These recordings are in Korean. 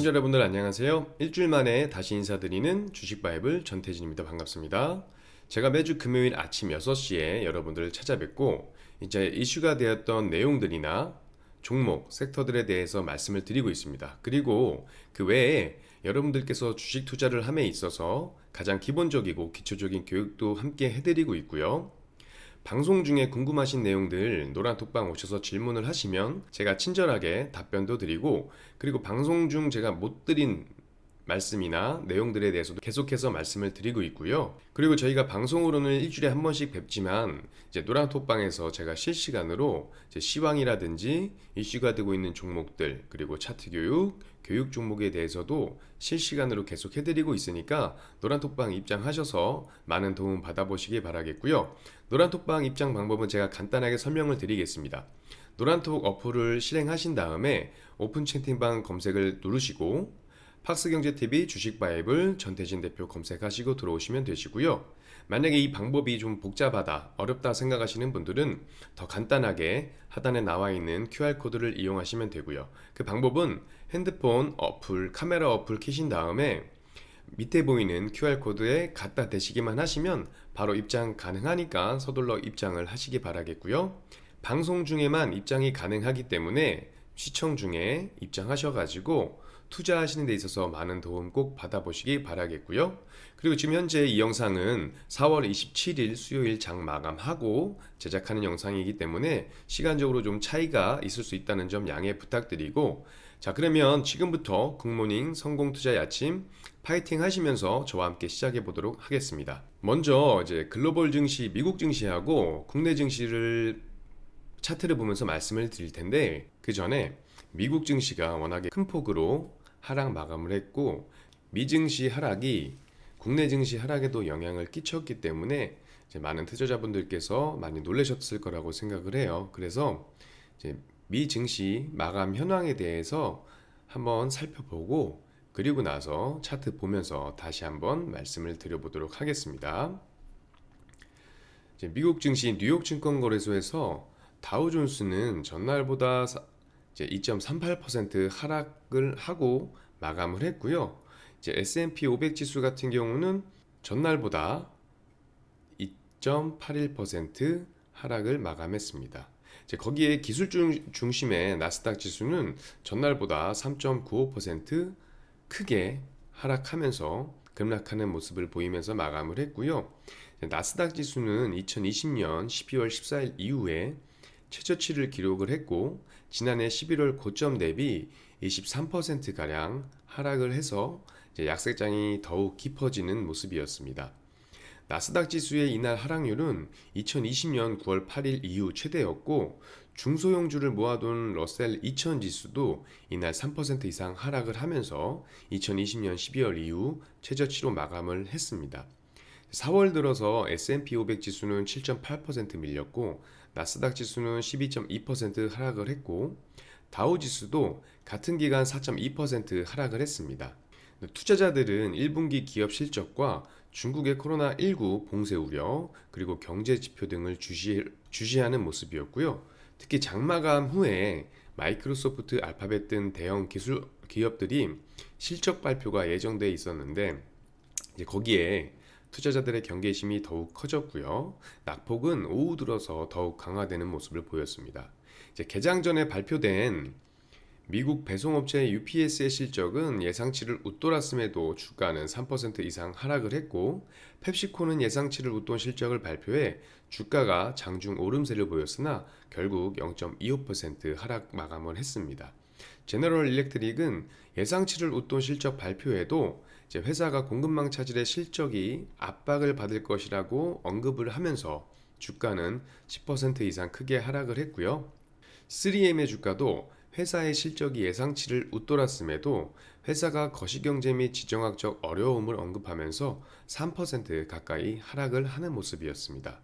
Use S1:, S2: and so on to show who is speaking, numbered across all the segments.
S1: 시청자 여러분들 안녕하세요. 일주일 만에 다시 인사드리는 주식바이블 전태진입니다. 반갑습니다. 제가 매주 금요일 아침 6시에 여러분들을 찾아뵙고 이제 이슈가 되었던 내용들이나 종목, 섹터들에 대해서 말씀을 드리고 있습니다. 그리고 그 외에 여러분들께서 주식 투자를 함에 있어서 가장 기본적이고 기초적인 교육도 함께 해드리고 있고요. 방송 중에 궁금하신 내용들 노란톡방 오셔서 질문을 하시면 제가 친절하게 답변도 드리고, 그리고 방송 중 제가 못 드린 말씀이나 내용들에 대해서도 계속해서 말씀을 드리고 있고요. 그리고 저희가 방송으로는 일주일에 한 번씩 뵙지만 이제 노란톡방에서 제가 실시간으로 이제 시황이라든지 이슈가 되고 있는 종목들, 그리고 차트 교육 종목에 대해서도 실시간으로 계속 해드리고 있으니까 노란톡방 입장하셔서 많은 도움 받아보시기 바라겠고요. 노란톡방 입장 방법은 제가 간단하게 설명을 드리겠습니다. 노란톡 어플을 실행하신 다음에 오픈 채팅방 검색을 누르시고 팍스경제TV 주식바이블 전태진 대표 검색하시고 들어오시면 되시고요. 만약에 이 방법이 좀 복잡하다, 어렵다 생각하시는 분들은 더 간단하게 하단에 나와 있는 QR코드를 이용하시면 되고요. 그 방법은 핸드폰 어플, 카메라 어플 켜신 다음에 밑에 보이는 QR코드에 갖다 대시기만 하시면 바로 입장 가능하니까 서둘러 입장을 하시기 바라겠고요. 방송 중에만 입장이 가능하기 때문에 시청 중에 입장하셔가지고 투자하시는 데 있어서 많은 도움 꼭 받아보시기 바라겠고요. 그리고 지금 현재 이 영상은 4월 27일 수요일 장 마감하고 제작하는 영상이기 때문에 시간적으로 좀 차이가 있을 수 있다는 점 양해 부탁드리고, 자, 그러면 지금부터 굿모닝 성공투자의 아침 파이팅 하시면서 저와 함께 시작해 보도록 하겠습니다. 먼저 이제 글로벌 증시, 미국 증시하고 국내 증시를 차트를 보면서 말씀을 드릴 텐데, 그 전에 미국 증시가 워낙에 큰 폭으로 하락 마감을 했고 미 증시 하락이 국내 증시 하락에도 영향을 끼쳤기 때문에 이제 많은 투자자분들께서 많이 놀라셨을 거라고 생각을 해요. 그래서 이제 미 증시 마감 현황에 대해서 한번 살펴보고, 그리고 나서 차트 보면서 다시 한번 말씀을 드려보도록 하겠습니다. 이제 미국 증시 뉴욕 증권거래소에서 다우존스는 전날보다 이제 2.38% 하락을 하고 마감을 했고요. 이제 S&P 500 지수 같은 경우는 전날보다 2.81% 하락을 마감했습니다. 이제 거기에 기술 중심의 나스닥 지수는 전날보다 3.95% 크게 하락하면서 급락하는 모습을 보이면서 마감을 했고요. 나스닥 지수는 2020년 12월 14일 이후에 최저치를 기록을 했고 지난해 11월 고점 대비 23%가량 하락을 해서 이제 약세장이 더욱 깊어지는 모습이었습니다. 나스닥 지수의 이날 하락률은 2020년 9월 8일 이후 최대였고, 중소형주를 모아둔 러셀 2000 지수도 이날 3% 이상 하락을 하면서 2020년 12월 이후 최저치로 마감을 했습니다. 4월 들어서 S&P 500 지수는 7.8% 밀렸고 나스닥 지수는 12.2% 하락을 했고 다우 지수도 같은 기간 4.2% 하락을 했습니다. 투자자들은 1분기 기업 실적과 중국의 코로나19 봉쇄 우려, 그리고 경제 지표 등을 주시하는 모습이었고요. 특히 장마감 후에 마이크로소프트, 알파벳 등 대형 기술 기업들이 실적 발표가 예정돼 있었는데 이제 거기에 투자자들의 경계심이 더욱 커졌고요. 낙폭은 오후 들어서 더욱 강화되는 모습을 보였습니다. 이제 개장 전에 발표된 미국 배송업체 UPS의 실적은 예상치를 웃돌았음에도 주가는 3% 이상 하락을 했고, 펩시코는 예상치를 웃돈 실적을 발표해 주가가 장중 오름세를 보였으나 결국 0.25% 하락 마감을 했습니다. 제너럴 일렉트릭은 예상치를 웃돈 실적 발표에도 이제 회사가 공급망 차질의 실적이 압박을 받을 것이라고 언급을 하면서 주가는 10% 이상 크게 하락을 했고요. 3M의 주가도 회사의 실적이 예상치를 웃돌았음에도 회사가 거시경제 및 지정학적 어려움을 언급하면서 3% 가까이 하락을 하는 모습이었습니다.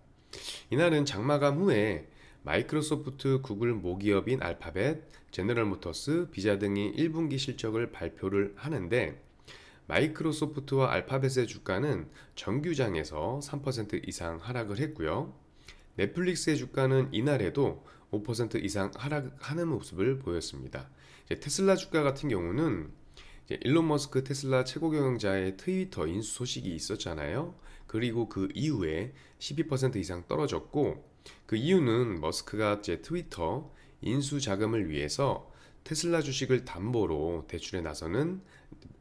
S1: 이날은 장마감 후에 마이크로소프트, 구글 모기업인 알파벳, 제너럴모터스, 비자 등이 1분기 실적을 발표를 하는데 마이크로소프트와 알파벳의 주가는 정규장에서 3% 이상 하락을 했고요. 넷플릭스의 주가는 이날에도 5% 이상 하락하는 모습을 보였습니다. 테슬라 주가 같은 경우는 이제 일론 머스크 테슬라 최고 경영자의 트위터 인수 소식이 있었잖아요. 그리고 그 이후에 12% 이상 떨어졌고, 그 이유는 머스크가 이제 트위터 인수 자금을 위해서 테슬라 주식을 담보로 대출에 나서는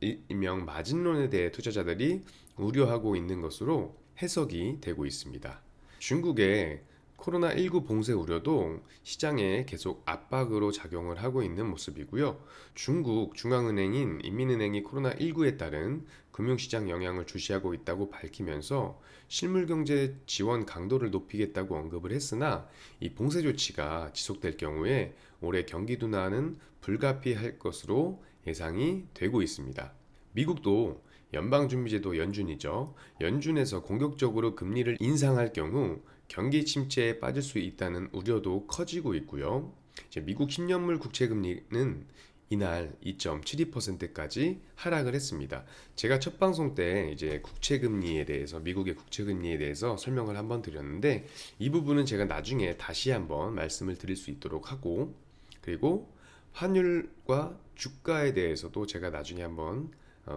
S1: 일명 마진론에 대해 투자자들이 우려하고 있는 것으로 해석이 되고 있습니다. 중국의 코로나19 봉쇄 우려도 시장에 계속 압박으로 작용을 하고 있는 모습이고요. 중국 중앙은행인 인민은행이 코로나19에 따른 금융시장 영향을 주시하고 있다고 밝히면서 실물경제 지원 강도를 높이겠다고 언급을 했으나 이 봉쇄 조치가 지속될 경우에 올해 경기 둔화는 불가피할 것으로 예상이 되고 있습니다. 미국도 연방준비제도 연준이죠. 연준에서 공격적으로 금리를 인상할 경우 경기 침체에 빠질 수 있다는 우려도 커지고 있고요. 이제 미국 10년물 국채 금리는 이날 2.72%까지 하락을 했습니다. 제가 첫 방송 때 이제 국채 금리에 대해서 미국의 국채 금리에 대해서 설명을 한번 드렸는데 이 부분은 제가 나중에 다시 한번 말씀을 드릴 수 있도록 하고, 그리고 환율과 주가에 대해서도 제가 나중에 한번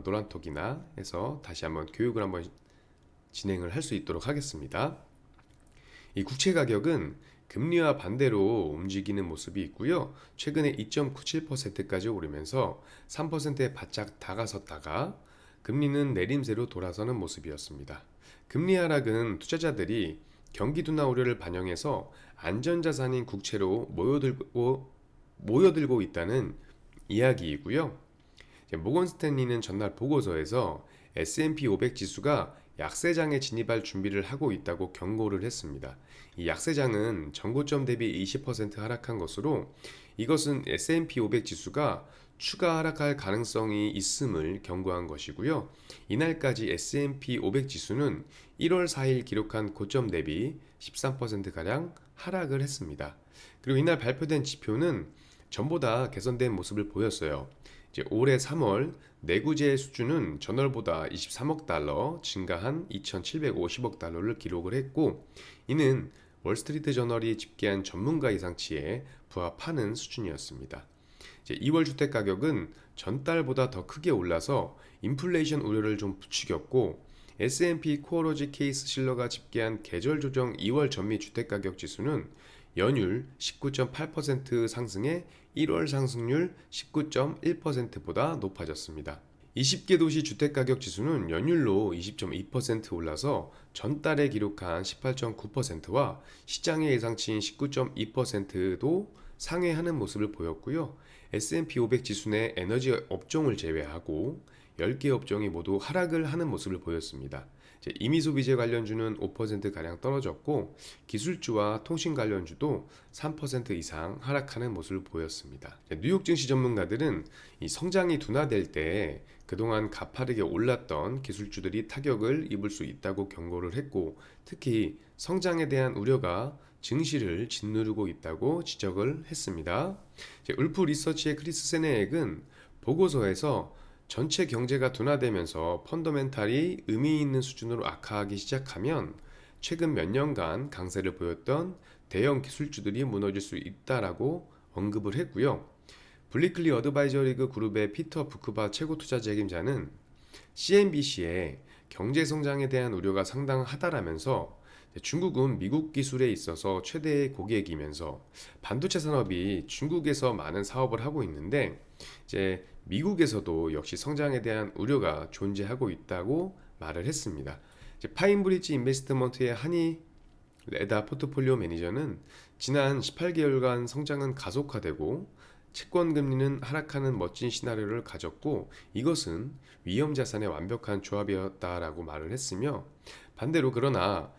S1: 노란톡이나 해서 다시 한번 교육을 한번 진행을 할 수 있도록 하겠습니다. 이 국채 가격은 금리와 반대로 움직이는 모습이 있고요. 최근에 2.97%까지 오르면서 3%에 바짝 다가섰다가 금리는 내림세로 돌아서는 모습이었습니다. 금리 하락은 투자자들이 경기 둔화 우려를 반영해서 안전자산인 국채로 모여들고 있다는 이야기이고요. 모건 스탠리는 전날 보고서에서 S&P 500 지수가 약세장에 진입할 준비를 하고 있다고 경고를 했습니다. 이 약세장은 전고점 대비 20% 하락한 것으로 이것은 S&P 500 지수가 추가 하락할 가능성이 있음을 경고한 것이고요. 이날까지 S&P 500 지수는 1월 4일 기록한 고점 대비 13%가량 하락을 했습니다. 그리고 이날 발표된 지표는 전보다 개선된 모습을 보였어요. 이제 올해 3월 내구재 수주는 전월보다 23억 달러 증가한 2,750억 달러를 기록을 했고, 이는 월스트리트 저널이 집계한 전문가 예상치에 부합하는 수준이었습니다. 이제 2월 주택 가격은 전달보다 더 크게 올라서 인플레이션 우려를 좀 부추겼고, S&P 코어로지 케이스 실러가 집계한 계절 조정 2월 전미 주택 가격 지수는 연율 19.8% 상승해 1월 상승률 19.1%보다 높아졌습니다. 20개 도시 주택가격 지수는 연율로 20.2% 올라서 전달에 기록한 18.9%와 시장의 예상치인 19.2%도 상회하는 모습을 보였고요. S&P 500 지수 내 에너지 업종을 제외하고 10개 업종이 모두 하락을 하는 모습을 보였습니다. 임의소비재 관련주는 5%가량 떨어졌고, 기술주와 통신 관련주도 3% 이상 하락하는 모습을 보였습니다. 뉴욕 증시 전문가들은 이 성장이 둔화될 때 그동안 가파르게 올랐던 기술주들이 타격을 입을 수 있다고 경고를 했고, 특히 성장에 대한 우려가 증시를 짓누르고 있다고 지적을 했습니다. 울프 리서치의 크리스 세네액은 보고서에서 전체 경제가 둔화되면서 펀더멘탈이 의미 있는 수준으로 악화하기 시작하면 최근 몇 년간 강세를 보였던 대형 기술주들이 무너질 수 있다라고 언급을 했고요. 블리클리 어드바이저리그 그룹의 피터 부크바 최고 투자 책임자는 CNBC에 경제 성장에 대한 우려가 상당하다라면서 중국은 미국 기술에 있어서 최대의 고객이면서 반도체 산업이 중국에서 많은 사업을 하고 있는데 이제 미국에서도 역시 성장에 대한 우려가 존재하고 있다고 말을 했습니다. 파인브리지 인베스트먼트의 한이 레다 포트폴리오 매니저는 지난 18개월간 성장은 가속화되고 채권 금리는 하락하는 멋진 시나리오를 가졌고, 이것은 위험 자산의 완벽한 조합이었다라고 말을 했으며, 반대로 그러나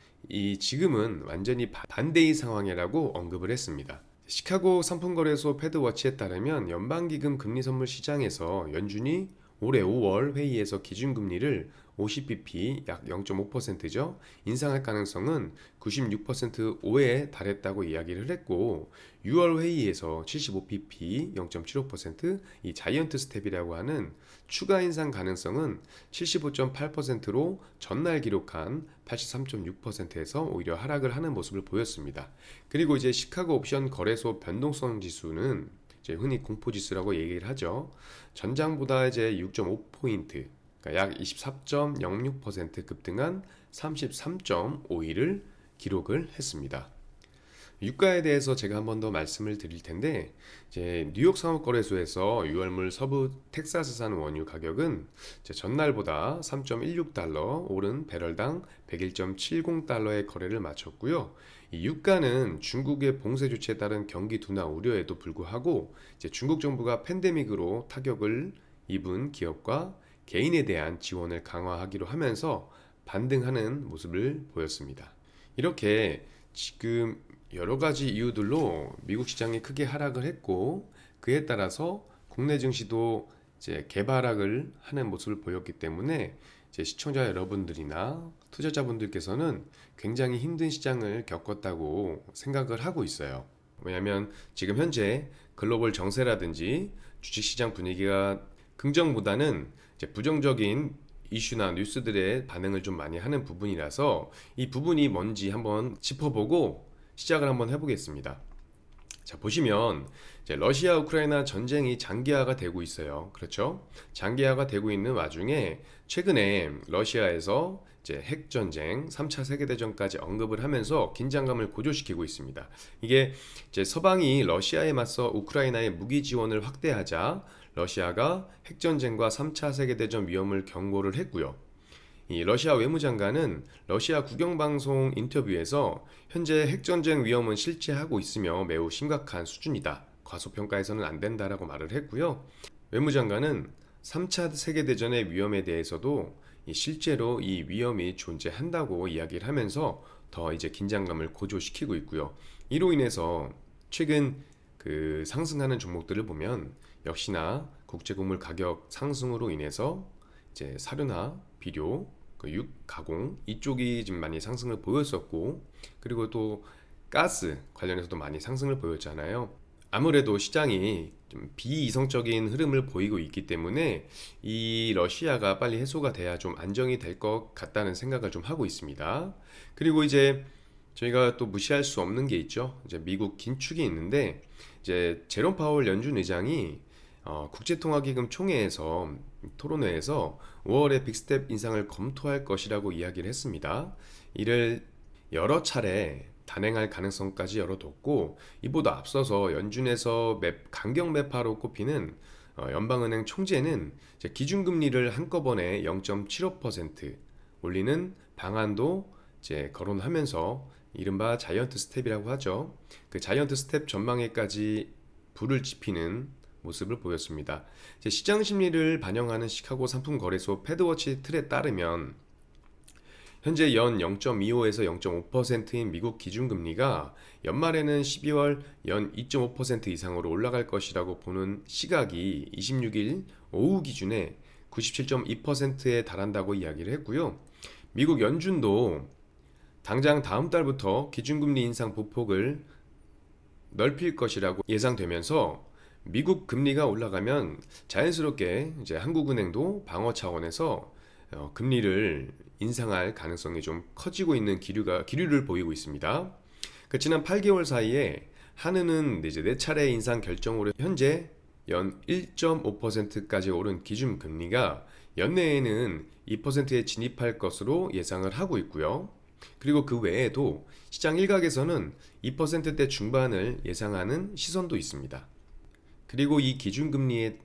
S1: 지금은 완전히 반대의 상황이라고 언급을 했습니다. 시카고 상품거래소 패드워치에 따르면 연방기금 금리선물 시장에서 연준이 올해 5월 회의에서 기준금리를 50bp 약 0.5%죠. 인상할 가능성은 96% 5에 달했다고 이야기를 했고, 6월 회의에서 75bp 0.75%, 이 자이언트 스텝이라고 하는 추가 인상 가능성은 75.8%로 전날 기록한 83.6%에서 오히려 하락을 하는 모습을 보였습니다. 그리고 이제 시카고 옵션 거래소 변동성 지수는 이제 흔히 공포지수라고 얘기를 하죠. 전장보다 이제 6.5포인트, 그러니까 약 24.06% 급등한 33.51을 기록을 했습니다. 유가에 대해서 제가 한 번 더 말씀을 드릴 텐데, 이제 뉴욕 상업거래소에서 6월물 서부 텍사스산 원유 가격은 이제 전날보다 3.16달러 오른 배럴당 101.70달러의 거래를 마쳤고요. 이 유가는 중국의 봉쇄 조치에 따른 경기 둔화 우려에도 불구하고 이제 중국 정부가 팬데믹으로 타격을 입은 기업과 개인에 대한 지원을 강화하기로 하면서 반등하는 모습을 보였습니다. 이렇게 지금 여러 가지 이유들로 미국 시장이 크게 하락을 했고, 그에 따라서 국내 증시도 이제 개발락을 하는 모습을 보였기 때문에 이제 시청자 여러분들이나 투자자분들께서는 굉장히 힘든 시장을 겪었다고 생각을 하고 있어요. 왜냐하면 지금 현재 글로벌 정세라든지 주식시장 분위기가 긍정보다는 이제 부정적인 이슈나 뉴스들의 반응을 좀 많이 하는 부분이라서 이 부분이 뭔지 한번 짚어보고 시작을 한번 해보겠습니다. 자, 보시면 이제 러시아 우크라이나 전쟁이 장기화가 되고 있어요. 그렇죠? 장기화가 되고 있는 와중에 최근에 러시아에서 이제 핵전쟁, 3차 세계대전까지 언급을 하면서 긴장감을 고조시키고 있습니다. 이게 이제 서방이 러시아에 맞서 우크라이나의 무기 지원을 확대하자 러시아가 핵전쟁과 3차 세계대전 위험을 경고를 했고요. 이 러시아 외무장관은 러시아 국영방송 인터뷰에서 현재 핵전쟁 위험은 실제하고 있으며 매우 심각한 수준이다. 과소평가해서는 안 된다라고 말을 했고요. 외무장관은 3차 세계대전의 위험에 대해서도 실제로 이 위험이 존재한다고 이야기를 하면서 더 이제 긴장감을 고조시키고 있고요. 이로 인해서 최근 그 상승하는 종목들을 보면 역시나 국제곡물 가격 상승으로 인해서 이제 사료나 비료, 육 가공 이쪽이 지금 많이 상승을 보였었고, 그리고 또 가스 관련해서도 많이 상승을 보였잖아요. 아무래도 시장이 좀 비이성적인 흐름을 보이고 있기 때문에 이 러시아가 빨리 해소가 돼야 좀 안정이 될 것 같다는 생각을 좀 하고 있습니다. 그리고 이제 저희가 또 무시할 수 없는 게 있죠. 이제 미국 긴축이 있는데, 이제 제롬 파월 연준 의장이 국제통화기금 총회에서 토론회에서 5월에 빅스텝 인상을 검토할 것이라고 이야기를 했습니다. 이를 여러 차례 단행할 가능성까지 열어뒀고, 이보다 앞서서 연준에서 강경 매파로 꼽히는 연방은행 총재는 이제 기준금리를 한꺼번에 0.75% 올리는 방안도 이제 거론하면서 이른바 자이언트 스텝이라고 하죠. 그 자이언트 스텝 전망에까지 불을 지피는 모습을 보였습니다. 시장 심리를 반영하는 시카고 상품거래소 패드워치 틀에 따르면 현재 연 0.25에서 0.5%인 미국 기준금리가 연말에는 12월 연 2.5% 이상으로 올라갈 것이라고 보는 시각이 26일 오후 기준에 97.2%에 달한다고 이야기를 했고요. 미국 연준도 당장 다음 달부터 기준금리 인상 보폭을 넓힐 것이라고 예상되면서 미국 금리가 올라가면 자연스럽게 이제 한국은행도 방어 차원에서 금리를 인상할 가능성이 좀 커지고 있는 기류를 보이고 있습니다. 지난 8개월 사이에 한은은 이제 4차례 인상 결정으로 현재 연 1.5%까지 오른 기준 금리가 연내에는 2%에 진입할 것으로 예상을 하고 있고요. 그리고 그 외에도 시장 일각에서는 2%대 중반을 예상하는 시선도 있습니다. 그리고 이 기준금리에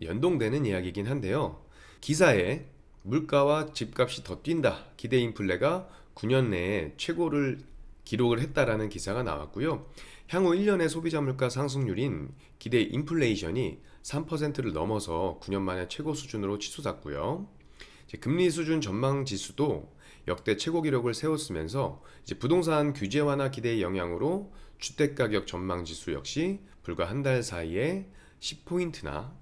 S1: 연동되는 이야기이긴 한데요. 기사에 물가와 집값이 더 뛴다. 기대 인플레가 9년 내에 최고를 기록을 했다라는 기사가 나왔고요. 향후 1년의 소비자 물가 상승률인 기대 인플레이션이 3%를 넘어서 9년 만에 최고 수준으로 치솟았고요. 금리 수준 전망 지수도 역대 최고 기록을 세웠으면서 이제 부동산 규제 완화 기대의 영향으로 주택가격 전망 지수 역시 불과 한 달 사이에 10포인트나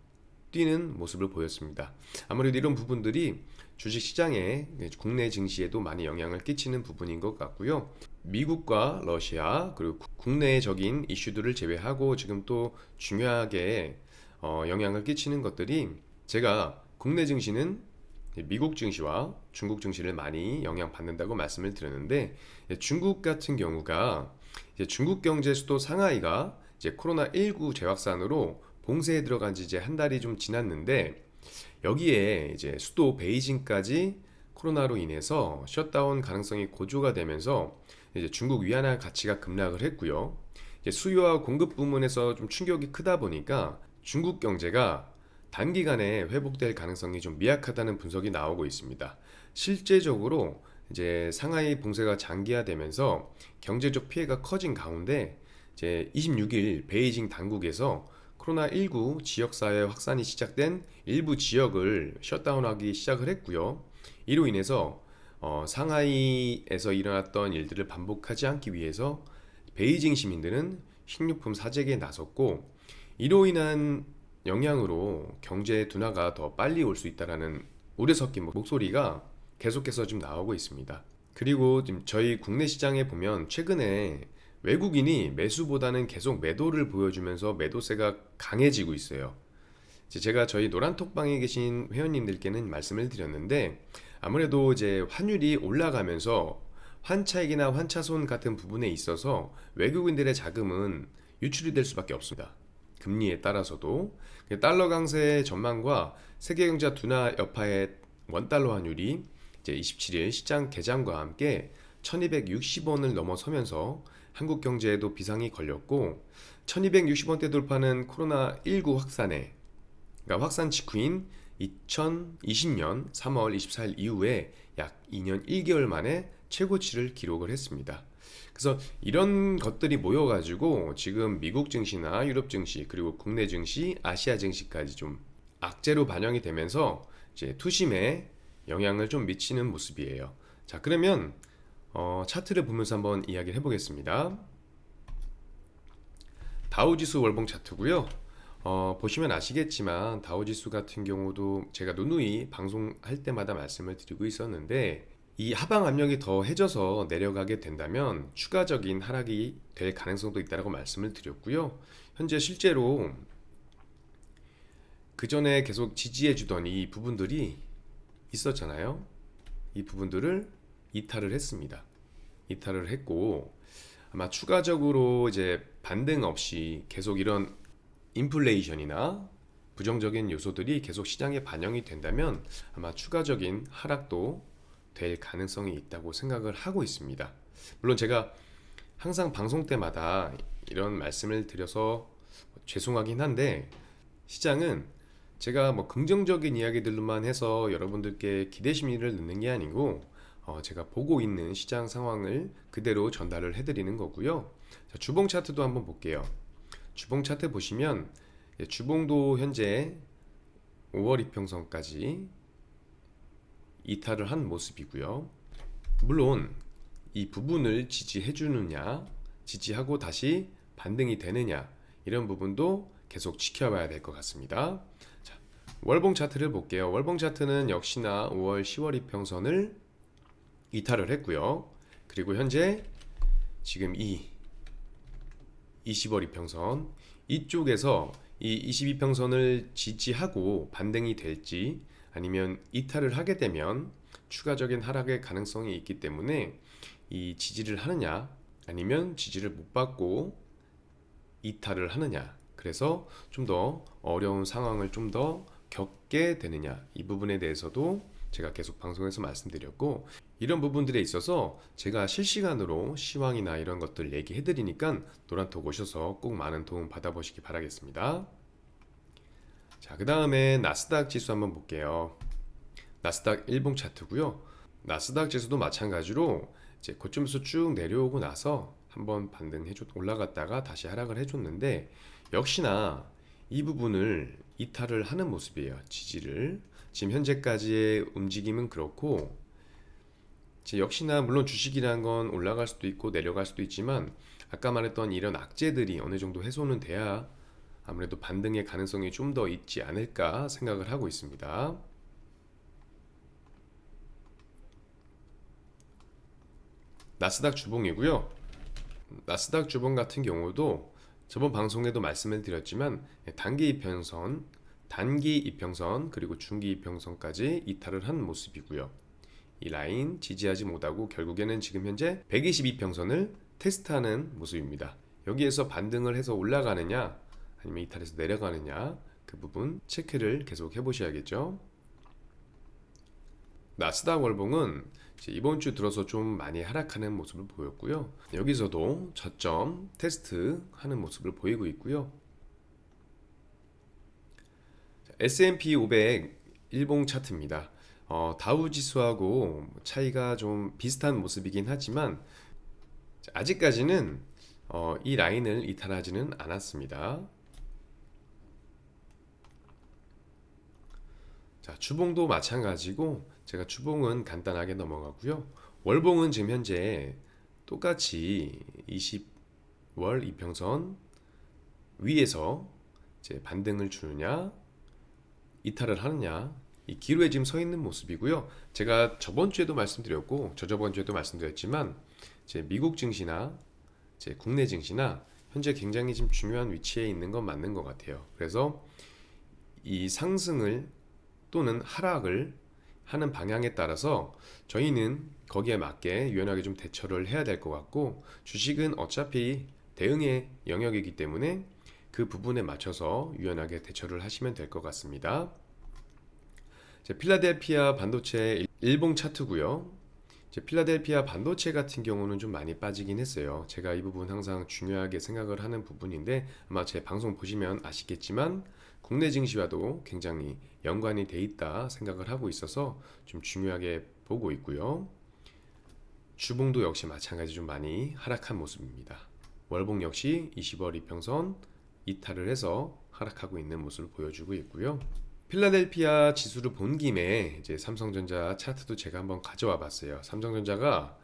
S1: 뛰는 모습을 보였습니다. 아무래도 이런 부분들이 주식시장에 국내 증시에도 많이 영향을 끼치는 부분인 것 같고요. 미국과 러시아 그리고 국내적인 이슈들을 제외하고 지금 또 중요하게 영향을 끼치는 것들이, 제가 국내 증시는 미국 증시와 중국 증시를 많이 영향받는다고 말씀을 드렸는데, 중국 같은 경우가 이제 중국 경제 수도 상하이가 이제 코로나19 재확산으로 봉쇄에 들어간 지 이제 한 달이 좀 지났는데, 여기에 이제 수도 베이징까지 코로나로 인해서 셧다운 가능성이 고조가 되면서 이제 중국 위안화 가치가 급락을 했고요. 이제 수요와 공급 부문에서 좀 충격이 크다 보니까 중국 경제가 단기간에 회복될 가능성이 좀 미약하다는 분석이 나오고 있습니다. 실제적으로 이제 상하이 봉쇄가 장기화되면서 경제적 피해가 커진 가운데 이제 26일 베이징 당국에서 코로나19 지역사회 확산이 시작된 일부 지역을 셧다운하기 시작을 했고요. 이로 인해서 상하이에서 일어났던 일들을 반복하지 않기 위해서 베이징 시민들은 식료품 사재기에 나섰고, 이로 인한 영향으로 경제 둔화가 더 빨리 올 수 있다라는 우려 섞인 목소리가 계속해서 좀 나오고 있습니다. 그리고 지금 저희 국내 시장에 보면 최근에 외국인이 매수보다는 계속 매도를 보여주면서 매도세가 강해지고 있어요. 제가 저희 노란톡방에 계신 회원님들께는 말씀을 드렸는데, 아무래도 이제 환율이 올라가면서 환차익이나 환차손 같은 부분에 있어서 외국인들의 자금은 유출이 될 수밖에 없습니다. 금리에 따라서도 달러 강세 전망과 세계경제 둔화 여파의 원달러 환율이 이제 27일 시장 개장과 함께 1260원을 넘어서면서 한국 경제에도 비상이 걸렸고, 1260원대 돌파는 코로나19 확산에, 그러니까 확산 직후인 2020년 3월 24일 이후에 약 2년 1개월 만에 최고치를 기록을 했습니다. 그래서 이런 것들이 모여가지고 지금 미국 증시나 유럽 증시, 그리고 국내 증시, 아시아 증시까지 좀 악재로 반영이 되면서 이제 투심에 영향을 좀 미치는 모습이에요. 자, 그러면 차트를 보면서 한번 이야기를 해보겠습니다. 다우지수 월봉 차트고요. 보시면 아시겠지만 다우지수 같은 경우도 제가 누누이 방송할 때마다 말씀을 드리고 있었는데, 이 하방 압력이 더 해져서 내려가게 된다면 추가적인 하락이 될 가능성도 있다고 말씀을 드렸고요. 현재 실제로 그 전에 계속 지지해 주던 이 부분들이 있었잖아요. 이 부분들을 이탈을 했습니다. 이탈을 했고, 아마 추가적으로 이제 반등 없이 계속 이런 인플레이션이나 부정적인 요소들이 계속 시장에 반영이 된다면 아마 추가적인 하락도 될 가능성이 있다고 생각을 하고 있습니다. 물론 제가 항상 방송 때마다 이런 말씀을 드려서 죄송하긴 한데, 시장은 제가 뭐 긍정적인 이야기들로만 해서 여러분들께 기대 심리를 넣는 게 아니고 제가 보고 있는 시장 상황을 그대로 전달을 해드리는 거고요. 자, 주봉 차트도 한번 볼게요. 주봉 차트 보시면 주봉도 현재 5월 이평선까지 이탈을 한 모습이고요. 물론 이 부분을 지지해 주느냐, 지지하고 다시 반등이 되느냐, 이런 부분도 계속 지켜봐야 될 것 같습니다. 자, 월봉 차트를 볼게요. 월봉 차트는 역시나 5월 10월 이평선을 이탈을 했고요. 그리고 현재 지금 이 20월 이평선 이쪽에서 이 22평선을 지지하고 반등이 될지 아니면 이탈을 하게 되면 추가적인 하락의 가능성이 있기 때문에 이 지지를 하느냐 아니면 지지를 못 받고 이탈을 하느냐, 그래서 좀 더 어려운 상황을 좀 더 겪게 되느냐, 이 부분에 대해서도 제가 계속 방송에서 말씀드렸고, 이런 부분들에 있어서 제가 실시간으로 시황이나 이런 것들 얘기해 드리니까 노란톡 오셔서 꼭 많은 도움 받아보시기 바라겠습니다. 자, 그 다음에 나스닥 지수 한번 볼게요. 나스닥 일봉 차트고요. 나스닥 지수도 마찬가지로 이제 고점에서 쭉 내려오고 나서 한번 올라갔다가 다시 하락을 해줬는데, 역시나 이 부분을 이탈을 하는 모습이에요. 지지를. 지금 현재까지의 움직임은 그렇고, 역시나 물론 주식이란 건 올라갈 수도 있고 내려갈 수도 있지만 아까 말했던 이런 악재들이 어느 정도 해소는 돼야 아무래도 반등의 가능성이 좀 더 있지 않을까 생각을 하고 있습니다. 나스닥 주봉이고요. 나스닥 주봉 같은 경우도 저번 방송에도 말씀을 드렸지만 단기 이평선 그리고 중기 이평선까지 이탈을 한 모습이고요. 이 라인 지지하지 못하고 결국에는 지금 현재 122평선을 테스트하는 모습입니다. 여기에서 반등을 해서 올라가느냐 아니면 이탈해서 내려가느냐 그 부분 체크를 계속 해보셔야겠죠. 나스닥 월봉은 이번 주 들어서 좀 많이 하락하는 모습을 보였고요. 여기서도 저점 테스트 하는 모습을 보이고 있고요. S&P 500 일봉 차트입니다. 다우 지수하고 차이가 좀 비슷한 모습이긴 하지만 아직까지는 이 라인을 이탈하지는 않았습니다. 자, 주봉도 마찬가지고 제가 주봉은 간단하게 넘어가고요. 월봉은 지금 현재 똑같이 20월 이평선 위에서 이제 반등을 주느냐 이탈을 하느냐 이 기로에 지금 서 있는 모습이고요. 제가 저번 주에도 말씀드렸고 저저번 주에도 말씀드렸지만 이제 미국 증시나 이제 국내 증시나 현재 굉장히 지금 중요한 위치에 있는 건 맞는 것 같아요. 그래서 이 상승을 또는 하락을 하는 방향에 따라서 저희는 거기에 맞게 유연하게 좀 대처를 해야 될 것 같고, 주식은 어차피 대응의 영역이기 때문에 그 부분에 맞춰서 유연하게 대처를 하시면 될 것 같습니다. 필라델피아 반도체 일봉 차트고요. 필라델피아 반도체 같은 경우는 좀 많이 빠지긴 했어요. 제가 이 부분 항상 중요하게 생각을 하는 부분인데 아마 제 방송 보시면 아시겠지만 국내 증시와도 굉장히 연관이 돼 있다 생각을 하고 있어서 좀 중요하게 보고 있고요. 주봉도 역시 마찬가지 좀 많이 하락한 모습입니다. 월봉 역시 20월 이평선 이탈을 해서 하락하고 있는 모습을 보여주고 있고요. 필라델피아 지수를 본 김에 이제 삼성전자 차트도 제가 한번 가져와 봤어요. 삼성전자가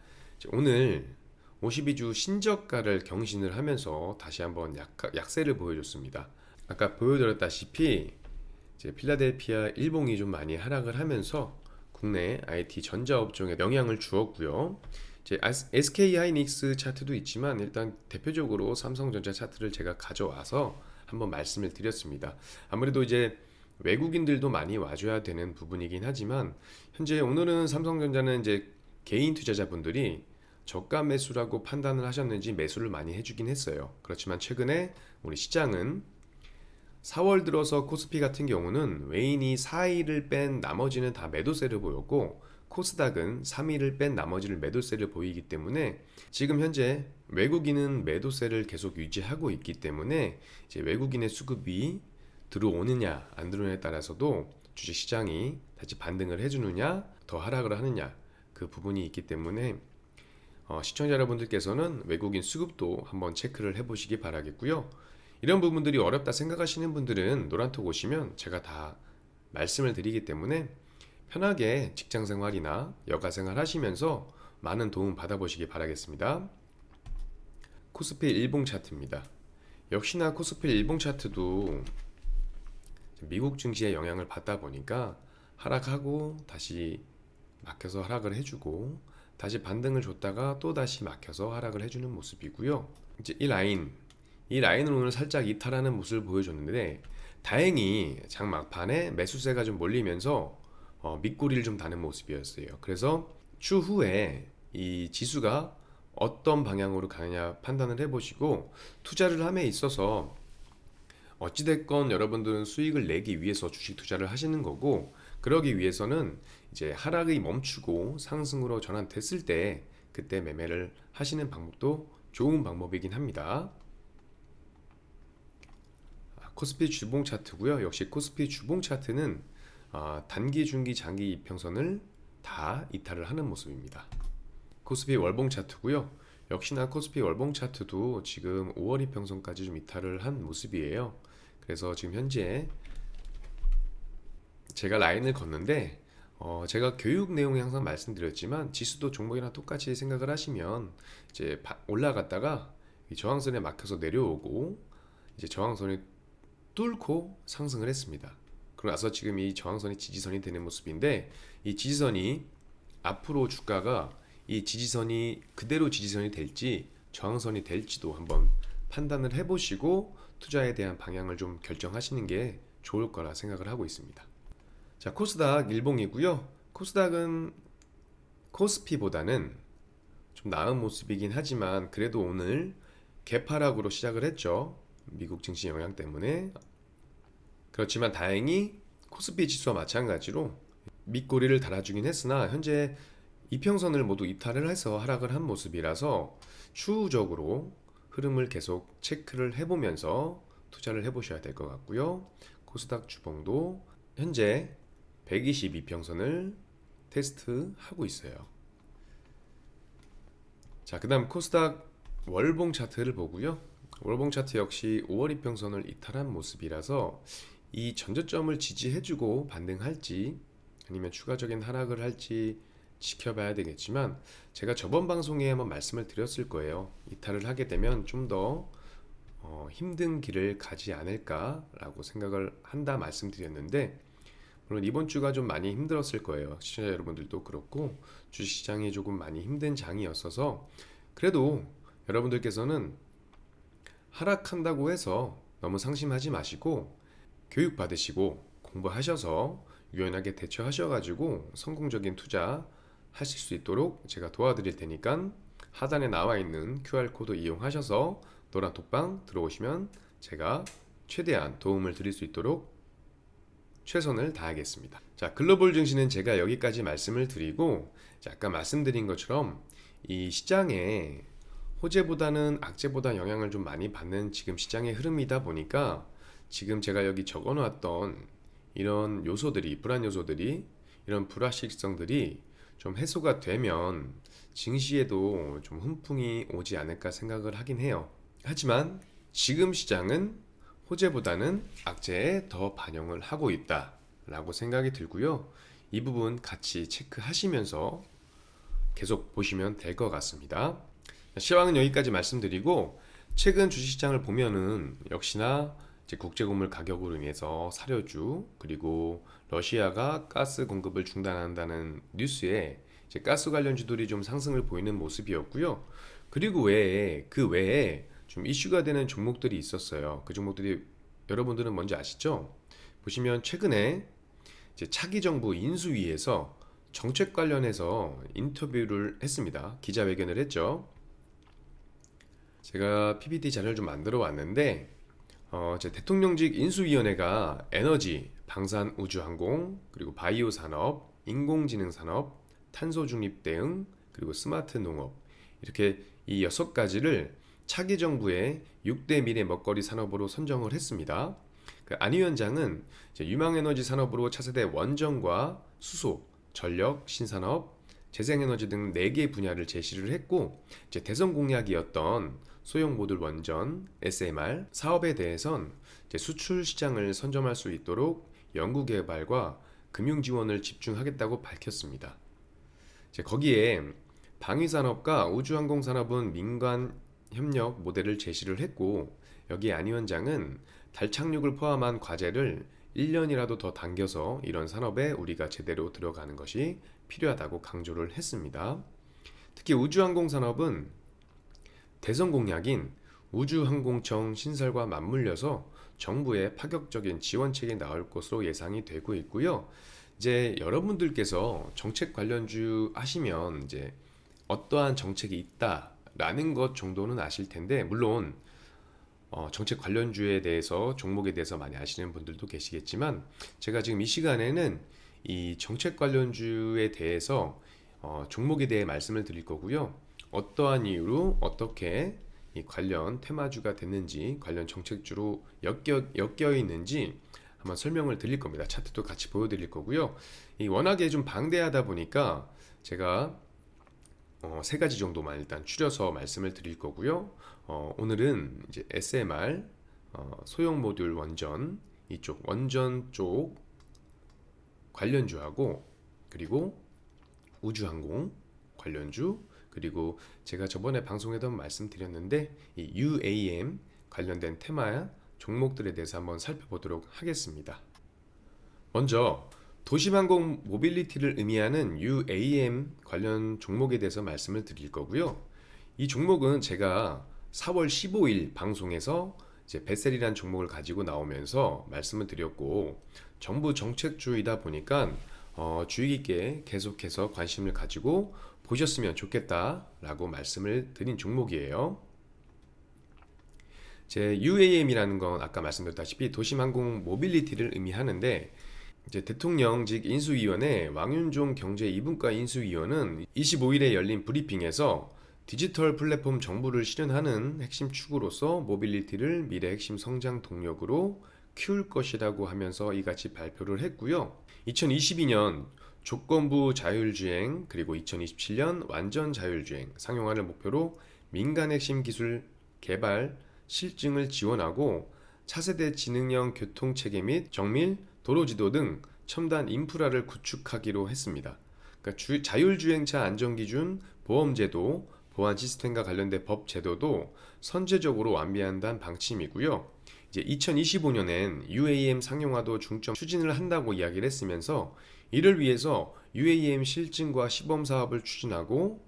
S1: 오늘 52주 신저가를 경신을 하면서 다시 한번 약세를 보여줬습니다. 아까 보여드렸다시피 이제 필라델피아 일봉이 좀 많이 하락을 하면서 국내 IT 전자업종에 영향을 주었고요. 이제 SK 하이닉스 차트도 있지만 일단 대표적으로 삼성전자 차트를 제가 가져와서 한번 말씀을 드렸습니다. 아무래도 이제 외국인들도 많이 와줘야 되는 부분이긴 하지만 현재 오늘은 삼성전자는 이제 개인 투자자분들이 저가 매수라고 판단을 하셨는지 매수를 많이 해주긴 했어요. 그렇지만 최근에 우리 시장은 4월 들어서 코스피 같은 경우는 외인이 4일을 뺀 나머지는 다 매도세를 보였고, 코스닥은 3일을 뺀 나머지를 매도세를 보이기 때문에 지금 현재 외국인은 매도세를 계속 유지하고 있기 때문에 이제 외국인의 수급이 들어오느냐 안 들어오느냐에 따라서도 주식시장이 다시 반등을 해주느냐 더 하락을 하느냐 그 부분이 있기 때문에 시청자 여러분들께서는 외국인 수급도 한번 체크를 해보시기 바라겠고요. 이런 부분들이 어렵다 생각하시는 분들은 노란톡 오시면 제가 다 말씀을 드리기 때문에 편하게 직장생활이나 여가생활 하시면서 많은 도움 받아보시기 바라겠습니다. 코스피 일봉 차트입니다. 역시나 코스피 일봉 차트도 미국 증시의 영향을 받다 보니까 하락하고 다시 막혀서 하락을 해주고 다시 반등을 줬다가 또 다시 막혀서 하락을 해주는 모습이고요. 이제 이 라인을 오늘 살짝 이탈하는 모습을 보여줬는데 다행히 장 막판에 매수세가 좀 몰리면서 밑꼬리를 좀 다는 모습이었어요. 그래서 추후에 이 지수가 어떤 방향으로 가느냐 판단을 해보시고 투자를 함에 있어서 어찌됐건 여러분들은 수익을 내기 위해서 주식 투자를 하시는 거고, 그러기 위해서는 이제 하락이 멈추고 상승으로 전환됐을 때 그때 매매를 하시는 방법도 좋은 방법이긴 합니다. 코스피 주봉 차트고요. 역시 코스피 주봉 차트는 단기, 중기, 장기 이평선을 다 이탈을 하는 모습입니다. 코스피 월봉 차트고요. 역시나 코스피 월봉 차트도 지금 5월 이평선까지 좀 이탈을 한 모습이에요. 그래서 지금 현재 제가 라인을 걷는데 제가 교육 내용에 항상 말씀드렸지만 지수도 종목이랑 똑같이 생각을 하시면 이제 올라갔다가 이 저항선에 막혀서 내려오고 이제 저항선을 뚫고 상승을 했습니다. 그러고 나서 지금 이 저항선이 지지선이 되는 모습인데 이 지지선이 앞으로 주가가 이 지지선이 그대로 지지선이 될지 저항선이 될지도 한번 판단을 해보시고 투자에 대한 방향을 좀 결정하시는 게 좋을 거라 생각을 하고 있습니다. 자, 코스닥 일봉이고요. 코스닥은 코스피보다는 좀 나은 모습이긴 하지만 그래도 오늘 개파락으로 시작을 했죠. 미국 증시 영향 때문에. 그렇지만 다행히 코스피 지수와 마찬가지로 밑꼬리를 달아주긴 했으나 현재 이평선을 모두 이탈을 해서 하락을 한 모습이라서 추후적으로 흐름을 계속 체크를 해보면서 투자를 해보셔야 될 것 같고요. 코스닥 주봉도 현재 122평선을 테스트하고 있어요. 자, 그 다음 코스닥 월봉 차트를 보고요. 월봉 차트 역시 5월 이평선을 이탈한 모습이라서 이 전저점을 지지해주고 반등할지 아니면 추가적인 하락을 할지 지켜봐야 되겠지만, 제가 저번 방송에 한번 말씀을 드렸을 거예요. 이탈을 하게 되면 좀 더 힘든 길을 가지 않을까라고 생각을 한다 말씀드렸는데, 물론 이번 주가 좀 많이 힘들었을 거예요. 시청자 여러분들도 그렇고 주식시장이 조금 많이 힘든 장이었어서, 그래도 여러분들께서는 하락한다고 해서 너무 상심하지 마시고 교육 받으시고 공부하셔서 유연하게 대처하셔가지고 성공적인 투자 하실 수 있도록 제가 도와드릴 테니까 하단에 나와 있는 QR코드 이용하셔서 노란 톡방 들어오시면 제가 최대한 도움을 드릴 수 있도록 최선을 다하겠습니다. 자, 글로벌 증시는 제가 여기까지 말씀을 드리고, 아까 말씀드린 것처럼 이 시장에 호재보다는 악재보다 영향을 좀 많이 받는 지금 시장의 흐름이다 보니까 지금 제가 여기 적어 놨던 이런 요소들이, 불안 요소들이, 이런 불확실성들이 좀 해소가 되면 증시에도 좀 훈풍이 오지 않을까 생각을 하긴 해요. 하지만 지금 시장은 호재보다는 악재에 더 반영을 하고 있다 라고 생각이 들고요. 이 부분 같이 체크하시면서 계속 보시면 될 것 같습니다. 시황은 여기까지 말씀드리고, 최근 주식시장을 보면은 역시나 이제 국제고물 가격으로 인해서 사료주, 그리고 러시아가 가스 공급을 중단한다는 뉴스에 이제 가스 관련주들이 좀 상승을 보이는 모습이었고요. 그리고 그 외에 좀 이슈가 되는 종목들이 있었어요. 그 종목들이 여러분들은 뭔지 아시죠? 보시면 최근에 이제 차기 정부 인수위에서 정책 관련해서 인터뷰를 했습니다. 기자회견을 했죠. 제가 PPT 자료를 좀 만들어 왔는데, 제 대통령직 인수위원회가 에너지, 방산, 우주항공, 그리고 바이오 산업, 인공지능 산업, 탄소 중립 대응, 그리고 스마트 농업, 이렇게 이 6가지를 차기 정부의 6대 미래 먹거리 산업으로 선정을 했습니다. 안 위원장은 유망에너지 산업으로 차세대 원전과 수소, 전력, 신산업, 재생에너지 등 4개 분야를 제시를 했고, 이제 대선 공약이었던 소형 모듈 원전, SMR 사업에 대해선 이제 수출 시장을 선점할 수 있도록 연구개발과 금융 지원을 집중하겠다고 밝혔습니다. 이제 거기에 방위산업과 우주항공산업은 민간 협력 모델을 제시를 했고, 여기 안 위원장은 달 착륙을 포함한 과제를 1년이라도 더 당겨서 이런 산업에 우리가 제대로 들어가는 것이 필요하다고 강조를 했습니다. 특히 우주항공산업은 대선 공약인 우주항공청 신설과 맞물려서 정부의 파격적인 지원책이 나올 것으로 예상이 되고 있고요. 이제 여러분들께서 정책 관련주 하시면 이제 어떠한 정책이 있다라는 것 정도는 아실 텐데, 물론 정책 관련주에 대해서, 종목에 대해서 많이 아시는 분들도 계시겠지만, 제가 지금 이 시간에는 이 정책 관련주에 대해서 종목에 대해 말씀을 드릴 거고요. 어떠한 이유로 어떻게 이 관련 테마주가 됐는지, 관련 정책주로 엮여 있는지 한번 설명을 드릴 겁니다. 차트도 같이 보여드릴 거고요. 이 워낙에 좀 방대하다 보니까 제가 3가지 정도만 일단 추려서 말씀을 드릴 거고요. 오늘은 이제 SMR, 소형 모듈 원전, 이쪽 원전 쪽 관련주하고, 그리고 우주항공 관련주, 그리고 제가 저번에 방송에도 한번 말씀드렸는데 이 UAM 관련된 테마 종목들에 대해서 한번 살펴보도록 하겠습니다. 먼저 도시항공 모빌리티를 의미하는 UAM 관련 종목에 대해서 말씀을 드릴 거고요. 이 종목은 제가 4월 15일 방송에서 이제 베셀이라는 종목을 가지고 나오면서 말씀을 드렸고, 정부 정책주이다 보니까 주의 깊게 계속해서 관심을 가지고 보셨으면 좋겠다라고 말씀을 드린 종목이에요. 제 UAM이라는 건 아까 말씀드렸다시피 도심항공 모빌리티를 의미하는데, 이제 대통령직 인수위원회 왕윤종 경제 2분과 인수위원은 25일에 열린 브리핑에서 디지털 플랫폼 정부를 실현하는 핵심 축으로서 모빌리티를 미래 핵심 성장 동력으로 키울 것이라고 하면서 이같이 발표를 했고요. 2022년 조건부 자율주행 그리고 2027년 완전 자율주행 상용화를 목표로 민간 핵심 기술 개발 실증을 지원하고 차세대 지능형 교통체계 및 정밀 도로지도 등 첨단 인프라를 구축하기로 했습니다. 그러니까 자율주행차 안전기준, 보험제도, 보안 시스템과 관련된 법 제도도 선제적으로 완비한다는 방침이고요. 이제 2025년엔 UAM 상용화도 중점 추진을 한다고 이야기를 했으면서 이를 위해서 UAM 실증과 시범 사업을 추진하고